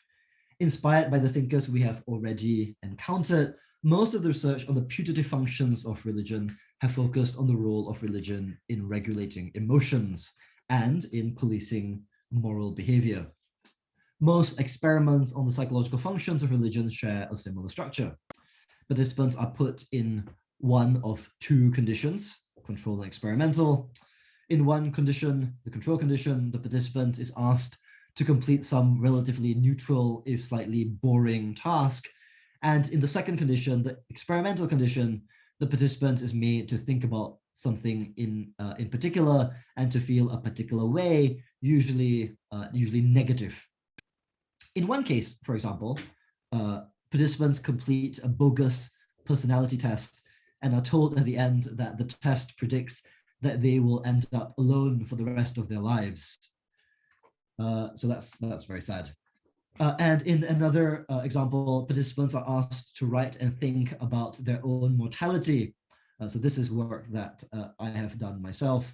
Inspired by the thinkers we have already encountered, most of the research on the putative functions of religion have focused on the role of religion in regulating emotions and in policing moral behavior. Most experiments on the psychological functions of religion share a similar structure. Participants are put in one of two conditions, control and experimental. In one condition, the control condition, the participant is asked to complete some relatively neutral, if slightly boring task. And in the second condition, the experimental condition, the participant is made to think about something in particular and to feel a particular way, usually negative. In one case, for example, participants complete a bogus personality test and are told at the end that the test predicts that they will end up alone for the rest of their lives. So that's very sad. And in another example, participants are asked to write and think about their own mortality. So this is work that I have done myself.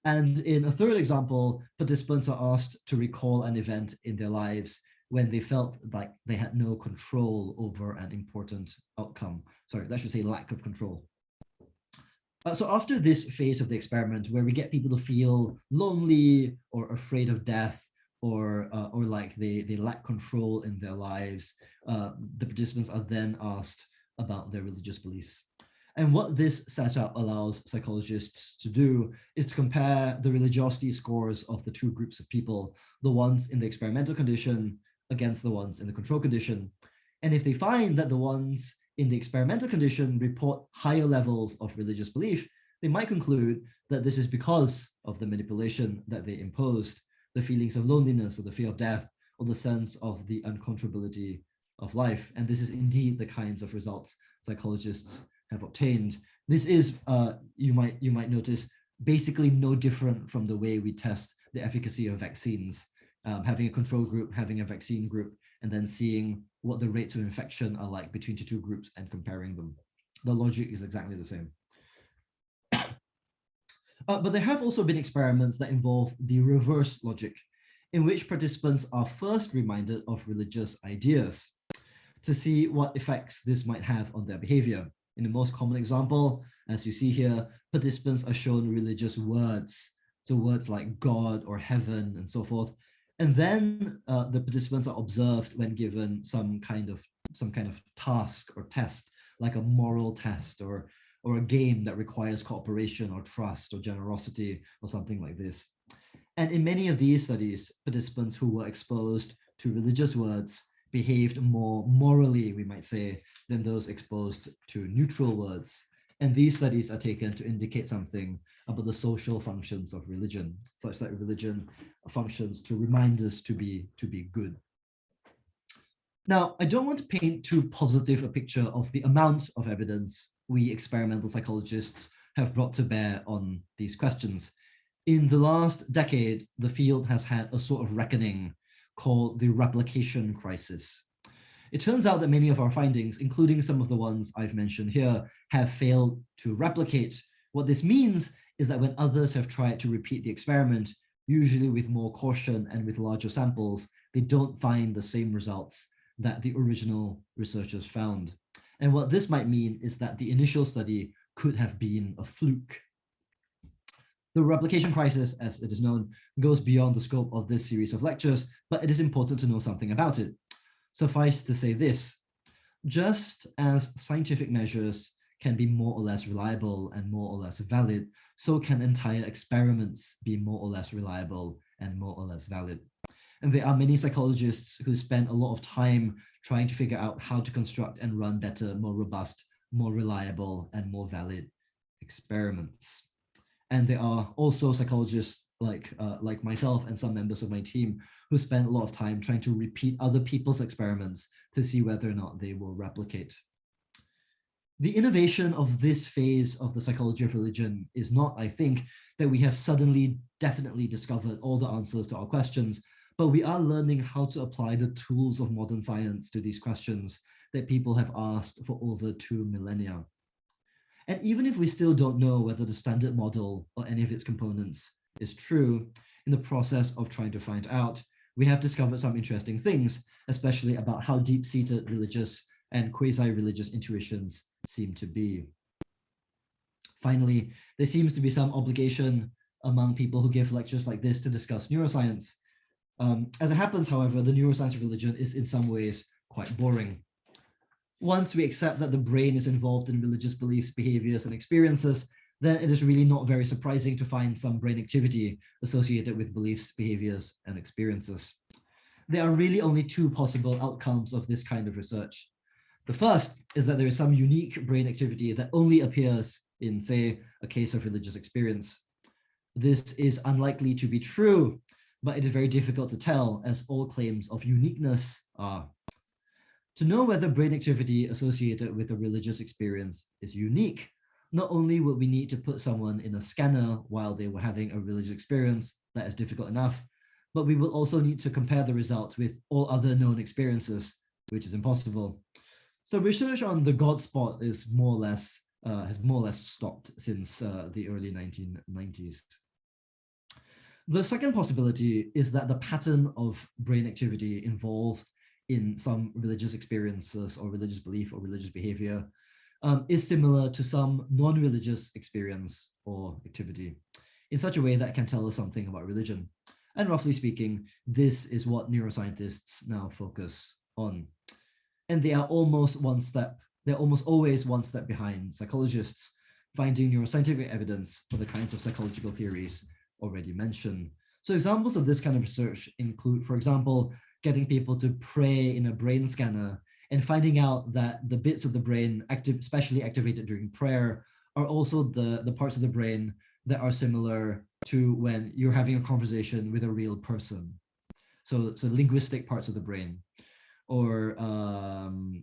And in a third example, participants are asked to recall an event in their lives when they felt like they had no control over an important outcome. Sorry, that should say lack of control. So after this phase of the experiment, where we get people to feel lonely or afraid of death, or like they lack control in their lives, the participants are then asked about their religious beliefs. And what this setup allows psychologists to do is to compare the religiosity scores of the two groups of people, the ones in the experimental condition against the ones in the control condition. And if they find that the ones in the experimental condition report higher levels of religious belief, they might conclude that this is because of the manipulation that they imposed, the feelings of loneliness or the fear of death, or the sense of the uncontrollability of life. And this is indeed the kinds of results psychologists have obtained. This is, you might notice, basically no different from the way we test the efficacy of vaccines, having a control group, having a vaccine group, and then seeing what the rates of infection are like between the two groups and comparing them. The logic is exactly the same. But there have also been experiments that involve the reverse logic, in which participants are first reminded of religious ideas to see what effects this might have on their behavior. In the most common example, as you see here, participants are shown religious words, so words like God or heaven and so forth. And then the participants are observed when given some kind of task or test, like a moral test or a game that requires cooperation or trust or generosity or something like this. And in many of these studies, participants who were exposed to religious words behaved more morally, we might say, than those exposed to neutral words. And these studies are taken to indicate something about the social functions of religion, such that religion functions to remind us to be good. Now, I don't want to paint too positive a picture of the amount of evidence we experimental psychologists have brought to bear on these questions. In the last decade, the field has had a sort of reckoning called the Replication Crisis. It turns out that many of our findings, including some of the ones I've mentioned here, have failed to replicate. What this means is that when others have tried to repeat the experiment, usually with more caution and with larger samples, they don't find the same results that the original researchers found. And what this might mean is that the initial study could have been a fluke. The replication crisis, as it is known, goes beyond the scope of this series of lectures, but it is important to know something about it. Suffice to say this: just as scientific measures can be more or less reliable and more or less valid, so can entire experiments be more or less reliable and more or less valid. And there are many psychologists who spend a lot of time trying to figure out how to construct and run better, more robust, more reliable, and more valid experiments. And there are also psychologists like myself and some members of my team who spend a lot of time trying to repeat other people's experiments to see whether or not they will replicate. The innovation of this phase of the psychology of religion is not, I think, that we have suddenly definitely discovered all the answers to our questions, but we are learning how to apply the tools of modern science to these questions that people have asked for over 2 millennia. And even if we still don't know whether the standard model or any of its components is true, in the process of trying to find out, we have discovered some interesting things, especially about how deep-seated religious and quasi-religious intuitions seem to be. Finally, there seems to be some obligation among people who give lectures like this to discuss neuroscience. As it happens, however, the neuroscience of religion is in some ways quite boring. Once we accept that the brain is involved in religious beliefs, behaviors, and experiences, then it is really not very surprising to find some brain activity associated with beliefs, behaviors, and experiences. There are really only 2 possible outcomes of this kind of research. The first is that there is some unique brain activity that only appears in, say, a case of religious experience. This is unlikely to be true, but it is very difficult to tell, as all claims of uniqueness are. To know whether brain activity associated with a religious experience is unique, not only will we need to put someone in a scanner while they were having a religious experience, that is difficult enough, but we will also need to compare the results with all other known experiences, which is impossible. So research on the God spot is has more or less stopped since the early 1990s. The second possibility is that the pattern of brain activity involved in some religious experiences or religious belief or religious behavior is similar to some non-religious experience or activity in such a way that can tell us something about religion. And roughly speaking, this is what neuroscientists now focus on. And they are almost always one step behind psychologists, finding neuroscientific evidence for the kinds of psychological theories already mentioned. So examples of this kind of research include, for example, getting people to pray in a brain scanner and finding out that the bits of the brain especially activated during prayer are also the parts of the brain that are similar to when you're having a conversation with a real person. So linguistic parts of the brain. Or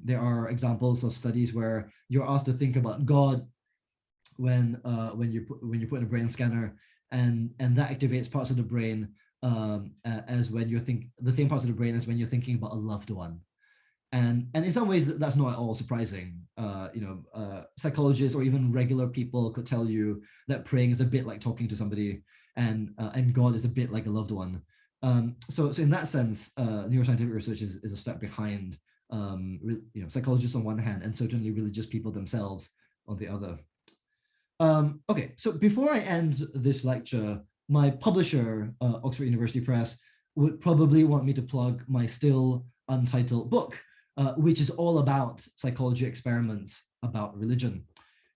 there are examples of studies where you're asked to think about God when you put in a brain scanner, and that activates parts of the brain as when you're the same parts of the brain as when you're thinking about a loved one. And in some ways that's not at all surprising. Psychologists or even regular people could tell you that praying is a bit like talking to somebody, and God is a bit like a loved one. So in that sense, neuroscientific research is a step behind psychologists on one hand, and certainly religious people themselves on the other. Okay, so before I end this lecture, my publisher, Oxford University Press, would probably want me to plug my still untitled book, which is all about psychology experiments about religion.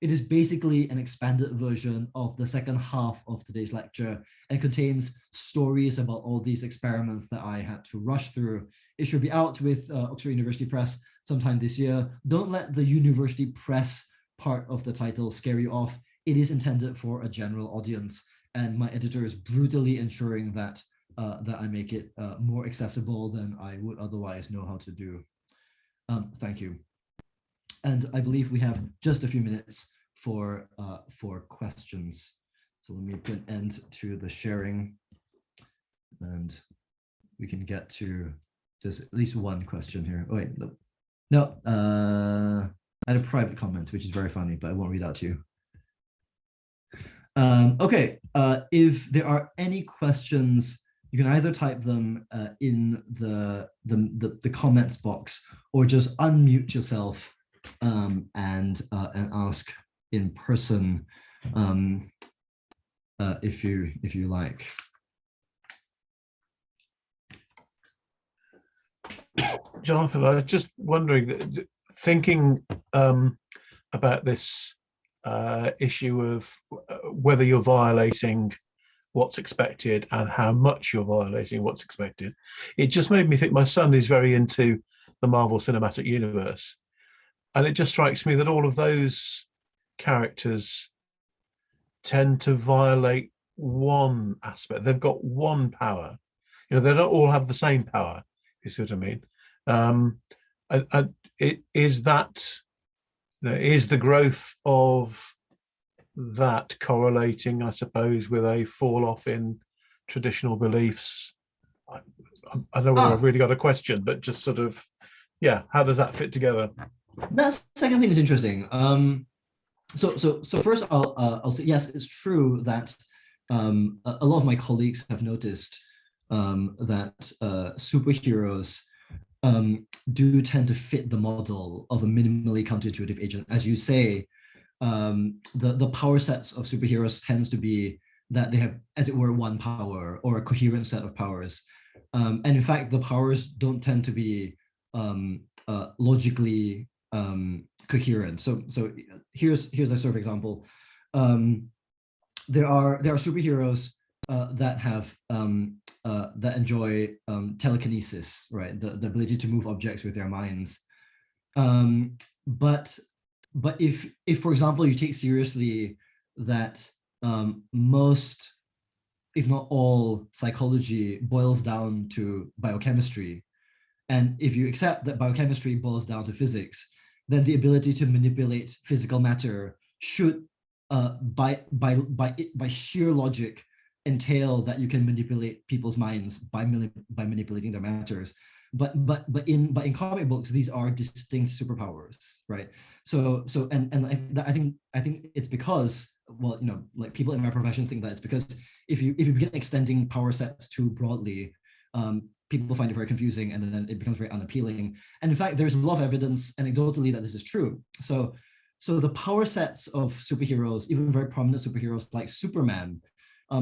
It is basically an expanded version of the second half of today's lecture and contains stories about all these experiments that I had to rush through. It should be out with Oxford University Press sometime this year. Don't let the university press part of the title scare you off, it is intended for a general audience, and my editor is brutally ensuring that that I make it more accessible than I would otherwise know how to do. Thank you. And I believe we have just a few minutes for questions. So let me put an end to the sharing, and we can get to, there's at least one question here. Oh, wait, no, I had a private comment, which is very funny, but I won't read out to you. Okay, if there are any questions, you can either type them in the comments box, or just unmute yourself and ask in person if you like. Jonathan, I was just wondering, thinking about this issue of whether you're violating what's expected and how much you're violating what's expected. It just made me think, my son is very into the Marvel Cinematic Universe, and it just strikes me that all of those characters tend to violate one aspect. They've got one power. You know, they don't all have the same power, you see what I mean? And it is that, you know, is the growth of that correlating, I suppose, with a fall off in traditional beliefs? I don't know whether I've really got a question, but just sort of, yeah, how does that fit together? That second thing is interesting. So first I'll say, yes, it's true that a lot of my colleagues have noticed that superheroes do tend to fit the model of a minimally counterintuitive agent. As you say, the power sets of superheroes tends to be that they have, as it were, one power or a coherent set of powers. And in fact, the powers don't tend to be logically coherent. So here's a sort of example. There are superheroes that have that enjoy telekinesis, right? The ability to move objects with their minds. But if for example you take seriously that most, if not all, psychology boils down to biochemistry, and if you accept that biochemistry boils down to physics, then the ability to manipulate physical matter should, by sheer logic, entail that you can manipulate people's minds by manipulating their matters. But in comic books, these are distinct superpowers, right? So I think it's because, well, you know, like people in my profession think that it's because if you begin extending power sets too broadly, people find it very confusing, and then it becomes very unappealing. And in fact, there's a lot of evidence anecdotally that this is true. So the power sets of superheroes, even very prominent superheroes like Superman,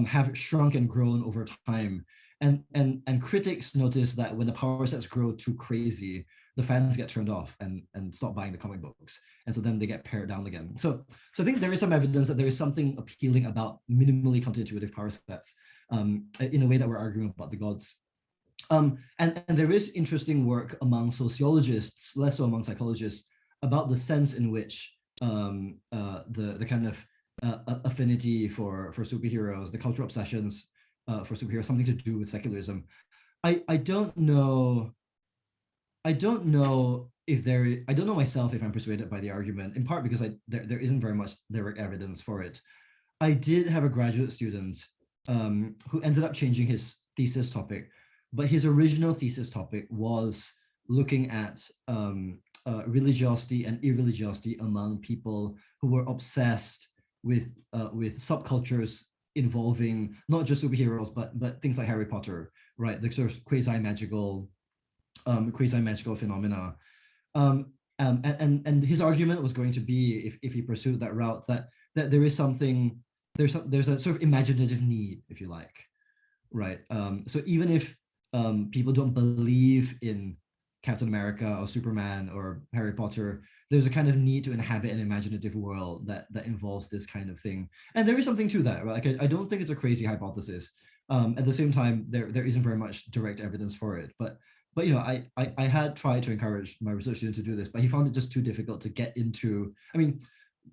have shrunk and grown over time. And critics notice that when the power sets grow too crazy, the fans get turned off and stop buying the comic books. And so then they get pared down again. So I think there is some evidence that there is something appealing about minimally counterintuitive power sets in a way that we're arguing about the gods. And there is interesting work among sociologists, less so among psychologists, about the sense in which the kind of affinity for superheroes, the cultural obsessions for superheroes, something to do with secularism. I don't know if I don't know myself if I'm persuaded by the argument, in part because there isn't very much direct evidence for it. I did have a graduate student who ended up changing his thesis topic, but his original thesis topic was looking at religiosity and irreligiosity among people who were obsessed with subcultures involving not just superheroes, but things like Harry Potter, right? The sort of quasi-magical phenomena. And his argument was going to be, if he pursued that route, that there is something, there's a sort of imaginative need, if you like, right? So even if people don't believe in Captain America or Superman or Harry Potter, there's a kind of need to inhabit an imaginative world that involves this kind of thing. And there is something to that, right? Like, I don't think it's a crazy hypothesis. At the same time, there isn't very much direct evidence for it. But you know, I had tried to encourage my research student to do this, but he found it just too difficult to get into. I mean,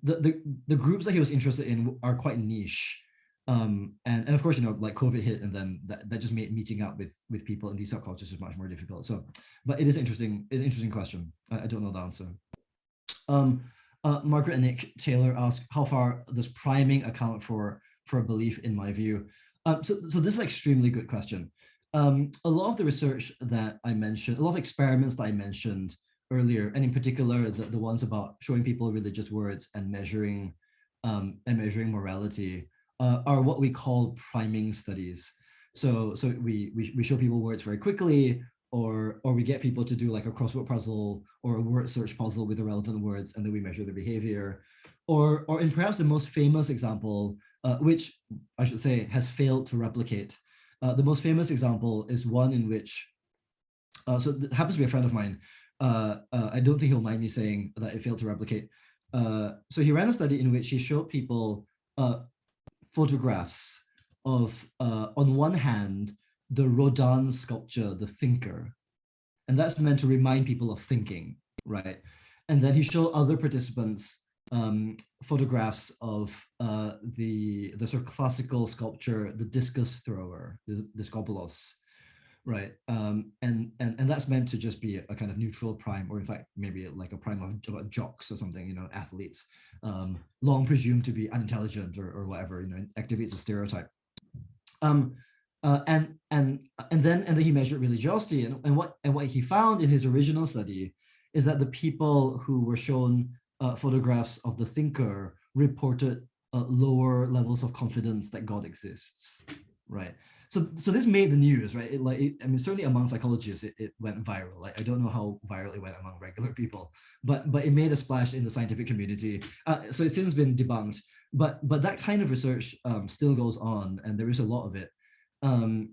the groups that he was interested in are quite niche. And of course, like COVID hit, and then that just made meeting up with people in these subcultures is much more difficult. So, but it is interesting. It's an interesting question. I don't know the answer. Margaret and Nick Taylor ask, how far does priming account for a belief, in my view? So this is an extremely good question. A lot of the research that I mentioned, a lot of experiments that I mentioned earlier, and in particular the ones about showing people religious words and measuring morality, are what we call priming studies. So we show people words very quickly, or we get people to do like a crossword puzzle or a word search puzzle with the relevant words, and then we measure their behavior. Or in perhaps the most famous example, which I should say has failed to replicate. The most famous example is one in which, so it happens to be a friend of mine. I don't think he'll mind me saying that it failed to replicate. So he ran a study in which he showed people photographs of, on one hand, the Rodin sculpture, The Thinker. And that's meant to remind people of thinking, right? And then he showed other participants photographs of the sort of classical sculpture, the discus thrower, the Discobolos, right? And that's meant to just be a kind of neutral prime, or in fact, maybe like a prime of jocks or something, athletes, long presumed to be unintelligent or whatever, activates a stereotype. And then he measured religiosity, and what he found in his original study is that the people who were shown photographs of the Thinker reported lower levels of confidence that God exists, right? So this made the news, right? I mean, certainly among psychologists, it went viral. Like, I don't know how viral it went among regular people, but it made a splash in the scientific community. So it's since been debunked, but that kind of research still goes on, and there is a lot of it. So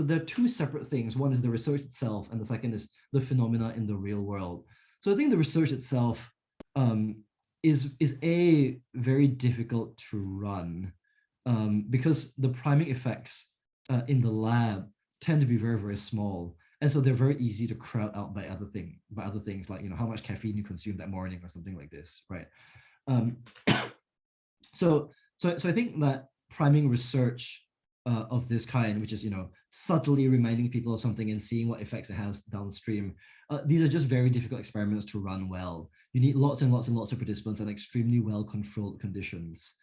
there are two separate things. One is the research itself, and the second is the phenomena in the real world. So I think the research itself is very difficult to run, because the priming effects in the lab tend to be very, very small, and so they're very easy to crowd out by other things like how much caffeine you consumed that morning or something like this, right? So I think that priming research of this kind, which is subtly reminding people of something and seeing what effects it has downstream, these are just very difficult experiments to run well. You need lots and lots and lots of participants and extremely well-controlled conditions.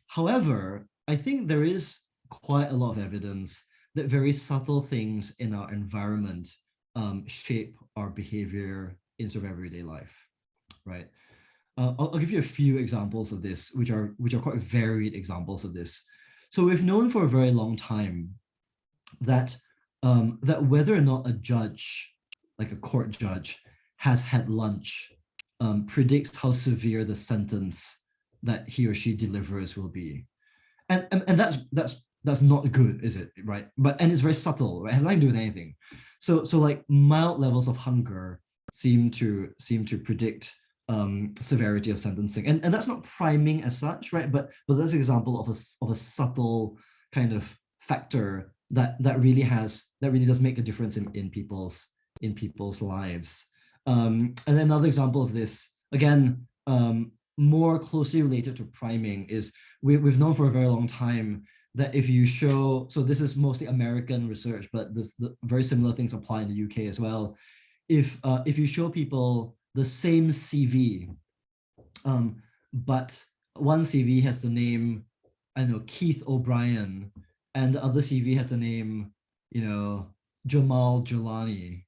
However, I think there is quite a lot of evidence that very subtle things in our environment shape our behavior in sort of everyday life, right? I'll give you a few examples of this, which are quite varied examples of this. So we've known for a very long time that whether or not a judge, like a court judge, has had lunch predicts how severe the sentence that he or she delivers will be, and that's not good, is it? Right? And it's very subtle, right? It has nothing to do with anything. So like mild levels of hunger seem to predict severity of sentencing, and that's not priming as such, right? But that's an example of a subtle kind of factor that really does make a difference in people's lives. And another example of this, again, more closely related to priming, is we've known for a very long time that if you show, so this is mostly American research, but the very similar things apply in the UK as well. If you show people the same CV, but one CV has the name, I don't know, Keith O'Brien, and the other CV has the name, Jamal Jelani,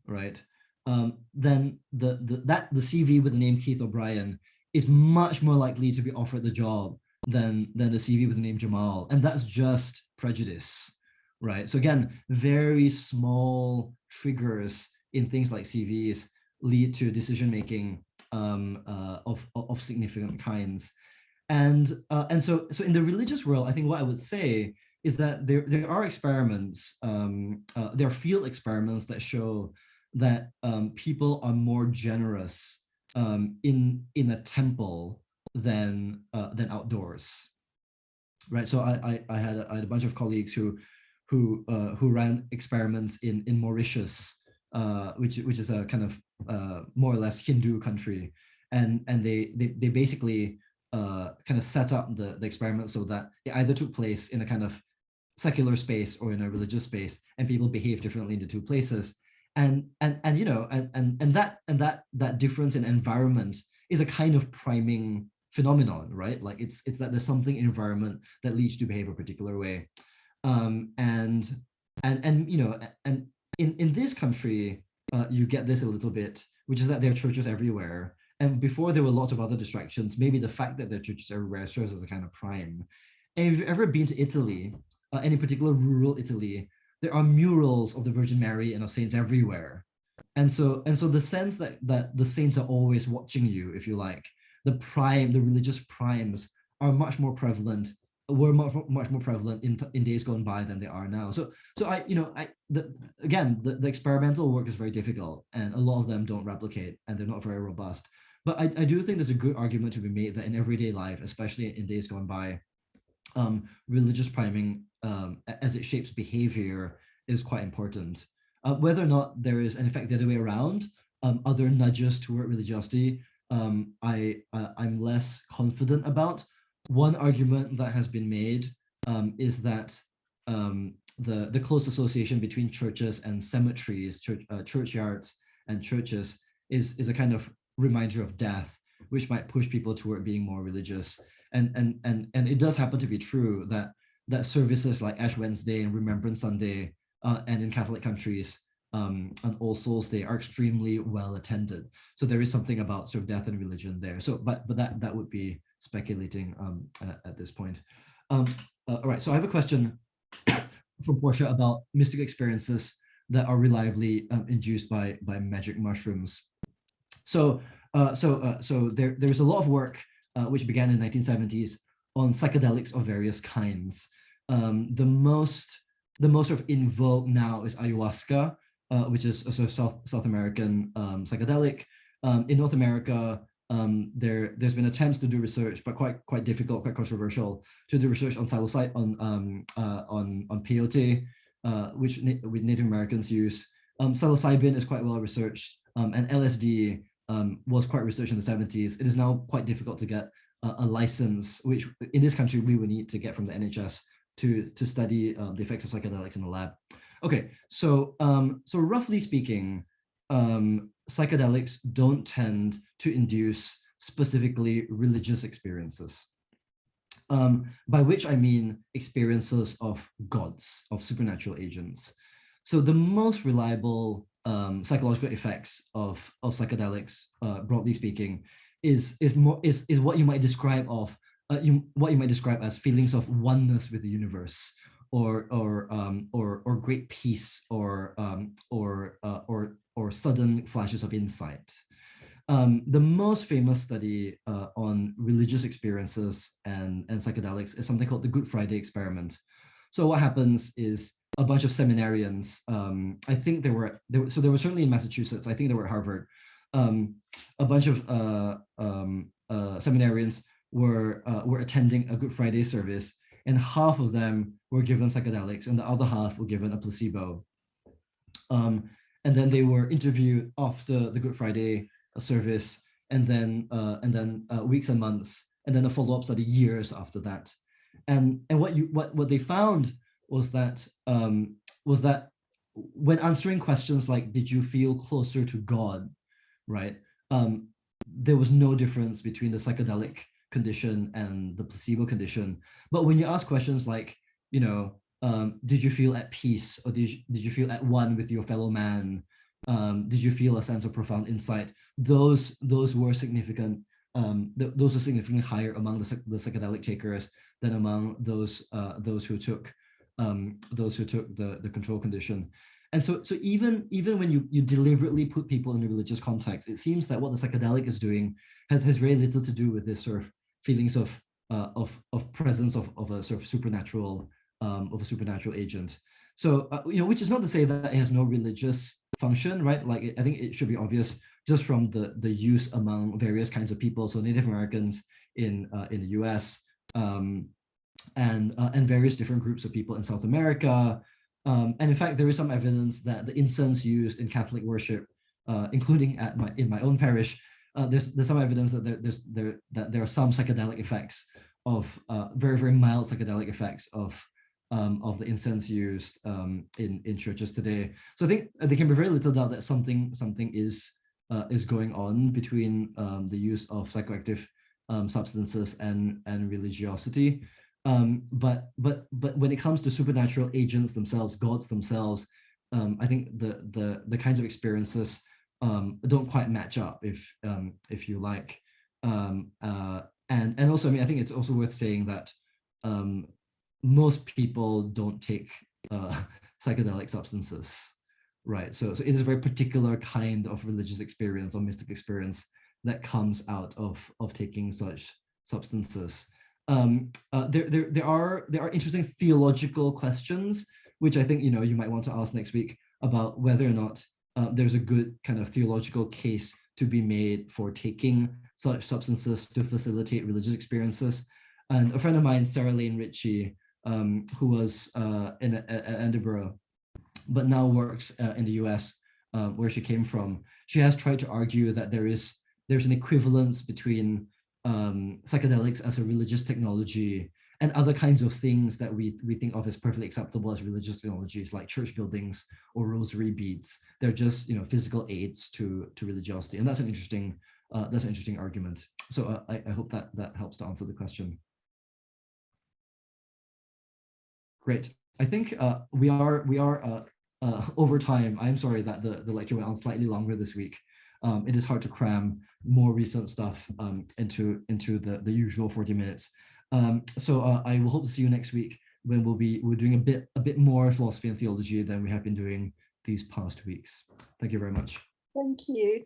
right? Then the CV with the name Keith O'Brien is much more likely to be offered the job than the CV with the name Jamal, and that's just prejudice, right? So again, very small triggers in things like CVs lead to decision making of significant kinds, and so in the religious world, I think what I would say is that there are experiments, there are field experiments that show that people are more generous in a temple than outdoors, right? So I had a bunch of colleagues who ran experiments in Mauritius, which is a kind of more or less Hindu country, and they basically kind of set up the experiment so that it either took place in a kind of secular space or in a religious space, and people behave differently in the two places. And you know, that difference in environment is a kind of priming phenomenon, right? Like it's that there's something in environment that leads to behave a particular way. And you know, and in this country, you get this a little bit, which is that there are churches everywhere. And before there were lots of other distractions, maybe the fact that there are churches everywhere serves as a kind of prime. And if you've ever been to Italy, and in particular rural Italy, there are murals of the Virgin Mary and of saints everywhere. And so the sense that the saints are always watching you, if you like, the religious primes are much more prevalent, were much more prevalent in days gone by than they are now. So the experimental work is very difficult, and a lot of them don't replicate, and they're not very robust. But I do think there's a good argument to be made that in everyday life, especially in days gone by, religious priming, as it shapes behavior, is quite important. Whether or not there is an effect the other way around, other nudges toward religiosity, I'm less confident about. One argument that has been made is that the close association between churches and cemeteries, churchyards and churches, is a kind of reminder of death, which might push people toward being more religious. And it does happen to be true that services like Ash Wednesday and Remembrance Sunday, and in Catholic countries, on All Souls Day, are extremely well attended. So there is something about sort of death and religion there. So, but that would be speculating at this point. All right, so I have a question from Portia about mystic experiences that are reliably induced by magic mushrooms. So there's a lot of work which began in the 1970s on psychedelics of various kinds. The most sort of in vogue now is ayahuasca, which is a sort of South American psychedelic. In North America, there's been attempts to do research, but quite difficult, quite controversial, to do research on psilocybin, on peyote, which Native Americans use. Psilocybin is quite well researched, and LSD was quite researched in the 70s. It is now quite difficult to get a license, which in this country we would need to get from the NHS to study the effects of psychedelics in the lab. Okay, so roughly speaking, psychedelics don't tend to induce specifically religious experiences, by which I mean experiences of gods, of supernatural agents. So the most reliable psychological effects of psychedelics, broadly speaking, is what you might describe as feelings of oneness with the universe, or great peace, or sudden flashes of insight. The most famous study on religious experiences and psychedelics is something called the Good Friday experiment. So what happens is a bunch of seminarians, I think there were certainly in Massachusetts, I think they were at Harvard, a bunch of seminarians were attending a Good Friday service, and half of them were given psychedelics and the other half were given a placebo. And then they were interviewed after the Good Friday service, and then weeks and months, and then a follow-up study years after that. And what they found was that when answering questions like, did you feel closer to God, right? There was no difference between the psychedelic condition and the placebo condition. But when you ask questions like, did you feel at peace, or did you feel at one with your fellow man? Did you feel a sense of profound insight? Those were significant. Those were significantly higher among the psychedelic takers than among those who took the control condition. And so even when you deliberately put people in a religious context, it seems that what the psychedelic is doing has very little to do with this sort of feelings of presence of a sort of supernatural agent. So which is not to say that it has no religious function, right? Like I think it should be obvious just from the use among various kinds of people. So Native Americans in the U.S. And various different groups of people in South America. And in fact, there is some evidence that the incense used in Catholic worship including in my own parish, there's some evidence that there are some psychedelic effects of very, very mild psychedelic effects of the incense used in churches today. So I think there can be very little doubt that something is going on between the use of psychoactive substances and religiosity. But when it comes to supernatural agents themselves, gods themselves, I think the kinds of experiences don't quite match up, if you like. And also, I mean, I think it's also worth saying that most people don't take psychedelic substances, right? So it is a very particular kind of religious experience or mystic experience that comes out of taking such substances. There are interesting theological questions, which I think you might want to ask next week, about whether or not there's a good kind of theological case to be made for taking such substances to facilitate religious experiences. And a friend of mine, Sarah Lane Ritchie, who was in Edinburgh, but now works in the US, where she came from, she has tried to argue that there's an equivalence between psychedelics as a religious technology and other kinds of things that we think of as perfectly acceptable as religious technologies, like church buildings or rosary beads. They're just physical aids to religiosity, and that's an interesting argument. So I hope that helps to answer the question. Great. I think we are over time. I'm sorry that the lecture went on slightly longer this week. It is hard to cram more recent stuff into the usual 40 minutes. So I will hope to see you next week, when we're doing a bit more philosophy and theology than we have been doing these past weeks. Thank you very much. Thank you.